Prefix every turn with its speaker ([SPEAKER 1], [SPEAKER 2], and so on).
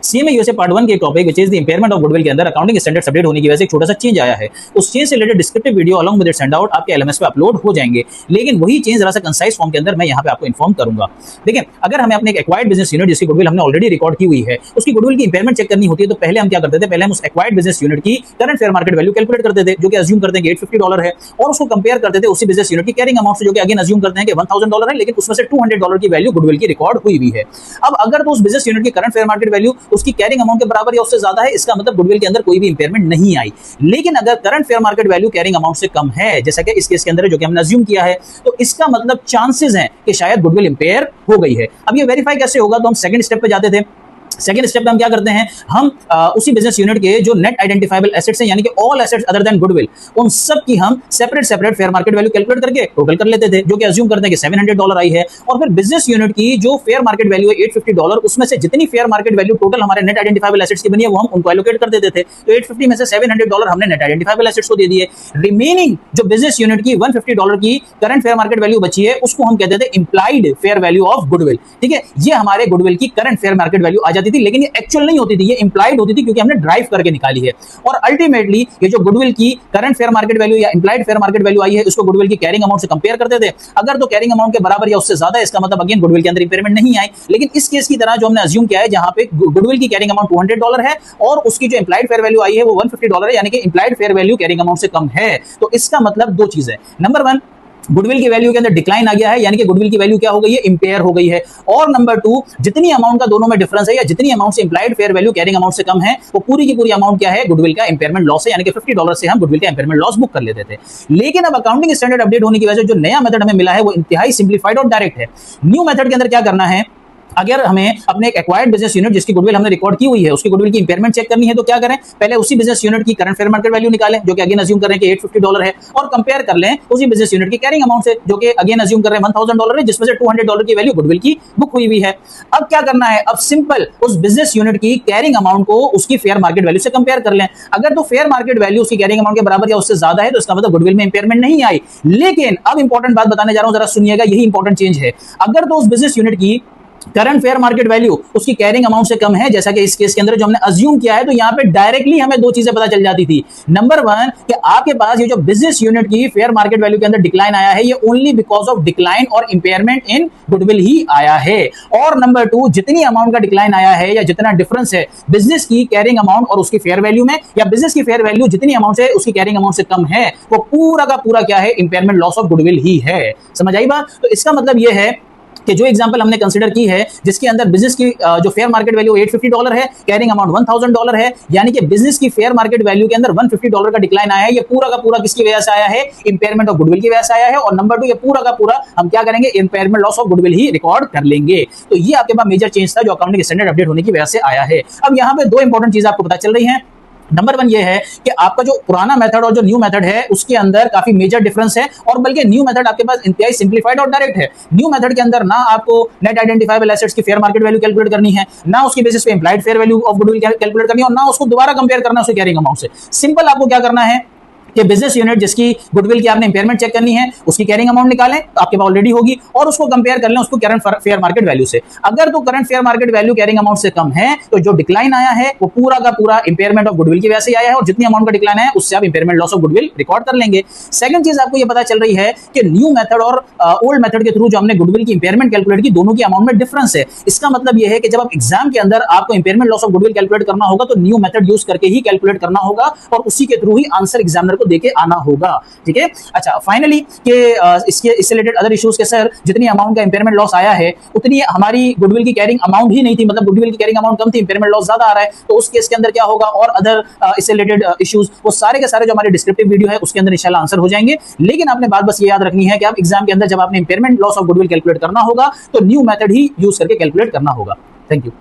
[SPEAKER 1] CMA USA part 1 के topic which is the impairment of goodwill के अंदर accounting standards update होने की वजह से एक छोटा सा चेंज आया है। उस चेंज से related descriptive video along with its handout आपके एलएमएस पे अपलोड हो जाएंगे, लेकिन वही चेंज जरा सा कंसाइज फॉर्म के अंदर मैं यहाँ पे आपको इन्फॉर्म करूंगा। देखिए, अगर हमें अपने एक एक्वायर्ड बिजनेस यूनिट जिसकी गुडविल हमने ऑलरेडी रिकॉर्ड की हुई है उसकी गुडविल की इंपेयरमेंट चेक करनी होती है, तो पहले हम क्या करते थे, पहले हम उस एक्वायर्ड बिजनेस यूनिट की current fair market value calculate करते थे, जो कि अज्यूम करते हैं कि $850 है, और उसको कंपेयर करते थे उसी बिजनेस यूनिट की कैरिंग अमाउंट से, जो कि अगेन अज्यूम करते हैं कि $1000 है, लेकिन उसमें से $200 की वैल्यू गुडविल की रिकॉर्ड हुई हुई है। अब अगर तो उस बिजनेस यूनिट की करंट फेयर मार्केट वैल्यू उसकी कैरिंग अमाउंट के बराबर या उससे ज्यादा है, इसका मतलब गुडविल के अंदर कोई भी इंपेयरमेंट नहीं आई। लेकिन अगर current fair market value carrying amount से कम है, जैसा कि इस केस के अंदर है जो कि हमने अज्यूम किया है, तो इसका मतलब चांसेस हैं कि शायद गुडविल इंपेयर हो गई है। अब ये वेरीफाई कैसे होगा, तो हम सेकंड स्टेप पे जाते थे। सेकंड स्टेप में हम क्या करते हैं, हम उसी बिजनेस यूनिट के जो नेट आइडेंटिफाइबल एसेट्स हैं, यानी कि all assets other than goodwill, उन सब की हम separate fair market value calculate करके टोटल कर लेते थे, जो कि अज्यूम करते हैं कि $700 आई है। और फिर बिजनेस यूनिट की जो फेयर मार्केट वैल्यू है $850, उसमें से जितनी फेयर मार्केट वैल्यू टोटल हमारे नेट आइडेंटिफाइबल एसेट्स की बनी है वो हम उनको एलोकेट कर देते थे। तो 850 में से $700 हमने नेट आइडेंटिफाइबल एसेट्स को दे दिए। रिमेनिंग जो बिजनेस यूनिट की $150 की करंट फेयर मार्केट वैल्यू बची है, उसको हम कहते थे implied fair value of goodwill. ठीक है, ये हमारे गुडविल की करंट फेयर मार्केट वैल्यू आ जाती थी, लेकिन ये एक्चुअल नहीं होती थी, ये इंप्लाइड होती थी, क्योंकि हमने ड्राइव करके निकाली है। और अल्टीमेटली ये जो गुडविल की करंट फेयर मार्केट वैल्यू या इंप्लाइड फेयर मार्केट वैल्यू आई है, उसको गुडविल की कैरिंग अमाउंट से कंपेयर करते थे। अगर तो कैरिंग अमाउंट के बराबर या उससे ज्यादा है, इसका मतलब अगेन गुडविल के अंदर इंपेयरमेंट नहीं आई। लेकिन इस केस की तरह जो हमने अज्यूम किया है, जहां पे गुडविल की कैरिंग अमाउंट $200 है और उसकी जो इंप्लाइड फेयर वैल्यू आई है वो $150 है, यानी कि implied fair value carrying amount से कम है। तो इसका मतलब दो चीजें, नंबर 1, गुडविल की वैल्यू के अंदर डिक्लाइन आ गया है, यानी कि गुडविल की वैल्यू क्या हो गई है, इंपेयर हो गई है। और नंबर 2, जितनी अमाउंट का दोनों में डिफरेंस है या जितनी अमाउंट से implied fair value carrying amount से कम है, वो पूरी की पूरी अमाउंट क्या है, गुडविल का इंपेयरमेंट लॉस है, यानी कि $50 से हम गुडविल का इंपेयरमेंट लॉस बुक कर लेते थे। लेकिन अब अकाउंटिंग स्टैंडर्ड अपडेट होने की वजह से जो नया मेथड हमें मिला है वो इंतहाई सिंप्लीफाइड और डायरेक्ट है। न्यू मेथड के अंदर क्या करना है, अगर हमें अपने एक एक्वायर्ड बिजनेस यूनिट जिसकी गुडविल हमने रिकॉर्ड की हुई है उसकी गुडविल की इंपेयरमेंट चेक करनी है, तो क्या करें, पहले उसी बिजनेस यूनिट की करंट फेयर मार्केट वैल्यू निकालें, जो कि अगेन अज्यूम कर रहे हैं कि $850 है, और कंपेयर कर लें उसी बिजनेस यूनिट की कैरिंग अमाउंट से, जो कि अगेन अज्यूम कर रहे हैं $1000 है, जिसमें से $200 की वैल्यू गुडविल की बुक हुई है। अब क्या करना है, अब सिंपल उस बिजनेस यूनिट की कैरिंग अमाउंट को उसकी फेयर मार्केट वैल्यू से कंपेयर कर लें। अगर तो फेयर मार्केट वैल्यू उसकी कैरिंग अमाउंट के बराबर या उससे ज्यादा है, तो इसका मतलब गुडविल में इंपेयरमेंट नहीं आई। लेकिन अब इंपॉर्टेंट बात बताने जा रहा हूं, जरा सुनिएगा, यही इंपॉर्टेंट चेंज है। अगर तो उस बिजनेस यूनिट की करंट फेयर मार्केट वैल्यू उसकी कैरिंग अमाउंट से कम है, जैसा कि इस केस के अंदर जो हमने अज्यूम किया है, तो यहां पे डायरेक्टली हमें दो चीजें पता चल जाती थी। नंबर 1 कि आपके पास ये जो बिजनेस यूनिट की फेयर मार्केट वैल्यू के अंदर डिक्लाइन आया है, ये ओनली बिकॉज ऑफ डिक्लाइन और इंपेयरमेंट इन गुडविल ही आया है। और नंबर 2, जितनी अमाउंट का डिक्लाइन आया है या जितना डिफरेंस है बिजनेस की कैरिंग अमाउंट और उसकी फेयर वैल्यू में, या बिजनेस की फेयर वैल्यू जितनी अमाउंट से उसकी कैरिंग अमाउंट से कम है, वो पूरा का पूरा क्या है, इंपेयरमेंट लॉस ऑफ गुडविल ही है। समझ आई बात? तो इसका मतलब ये है कि जो एग्जांपल हमने कंसीडर की है, जिसके अंदर बिजनेस की जो फेयर मार्केट वैल्यू $850 है, कैरिंग अमाउंट $1000 है, यानी कि बिजनेस की फेयर मार्केट वैल्यू के अंदर $150 का डिक्लाइन आया है, ये पूरा का पूरा किसकी वजह से आया है, इंपेयरमेंट ऑफ गुडविल की वजह से आया है। और नंबर 2, ये पूरा का पूरा हम क्या करेंगे, impairment loss of goodwill he record कर लेंगे। तो ये आपके पास मेजर चेंज था जो अकाउंटिंग स्टैंडर्ड अपडेट होने की वजह से आया है। अब यहां पे दो इंपॉर्टेंट चीज आपको पता चल रही है। नंबर 1 ये है कि आपका जो पुराना मेथड और जो न्यू मेथड है उसके अंदर काफी मेजर डिफरेंस है, और बल्कि न्यू मेथड आपके पास इंतहाई सिंप्लीफाइड और डायरेक्ट है। न्यू मेथड के अंदर ना आपको नेट आइडेंटिफाइबल एसेट्स की फेयर मार्केट वैल्यू कैलकुलेट करनी है, ना उसकी बेसिस पे implied fair value of goodwill calculate करनी है, और ना उसको दोबारा कंपेयर करना उसकी कैरिंग अमाउंट से। सिंपल आपको क्या करना है कि बिजनेस यूनिट जिसकी गुडविल की आपने इंपेयरमेंट चेक करनी है, उसकी कैरिंग अमाउंट निकालें, तो आपके पास ऑलरेडी होगी, और उसको कंपेयर कर लें उसको करंट फेयर मार्केट वैल्यू से। अगर तो current fair market value carrying amount से कम है, तो जो डिक्लाइन आया है वो पूरा का पूरा इंपेयरमेंट ऑफ गुडविल की वजह से आया है, और जितनी अमाउंट का डिक्लाइन है उससे आप impairment loss of goodwill record कर लेंगे। सेकंड चीज आपको ये पता चल रही है कि न्यू मेथड और ओल्ड मेथड के थ्रू जो हमने गुडविल की इंपेयरमेंट कैलकुलेट की, दोनों की अमाउंट में डिफरेंस है। इसका मतलब यह है कि जब आप एग्जाम के अंदर आपको impairment loss of goodwill calculate करना होगा, तो न्यू मेथड यूज करके ही कैलकुलेट करना होगा, और उसी के थ्रू ही आंसर एग्जामिनर को देके आना होगा। ठीक है, अच्छा, फाइनली कि इससे रिलेटेड अदर इश्यूज के सर, जितनी अमाउंट का इंपेयरमेंट लॉस आया है उतनी हमारी गुडविल की कैरिंग अमाउंट ही नहीं थी, मतलब गुडविल की कैरिंग अमाउंट कम थी, इंपेयरमेंट लॉस ज्यादा आ रहा है, तो उस केस के अंदर क्या होगा, और अदर इससे रिलेटेड इश्यूज, वो सारे के सारे जो हमारे डिस्क्रिप्टिव वीडियो है उसके अंदर इंशाल्लाह आंसर हो जाएंगे। लेकिन आपने बात बस ये याद रखनी है कि आप एग्जाम के अंदर जब आपने impairment loss of goodwill calculate करना होगा, तो न्यू मेथड ही यूज करके कैलकुलेट करना होगा। Thank you.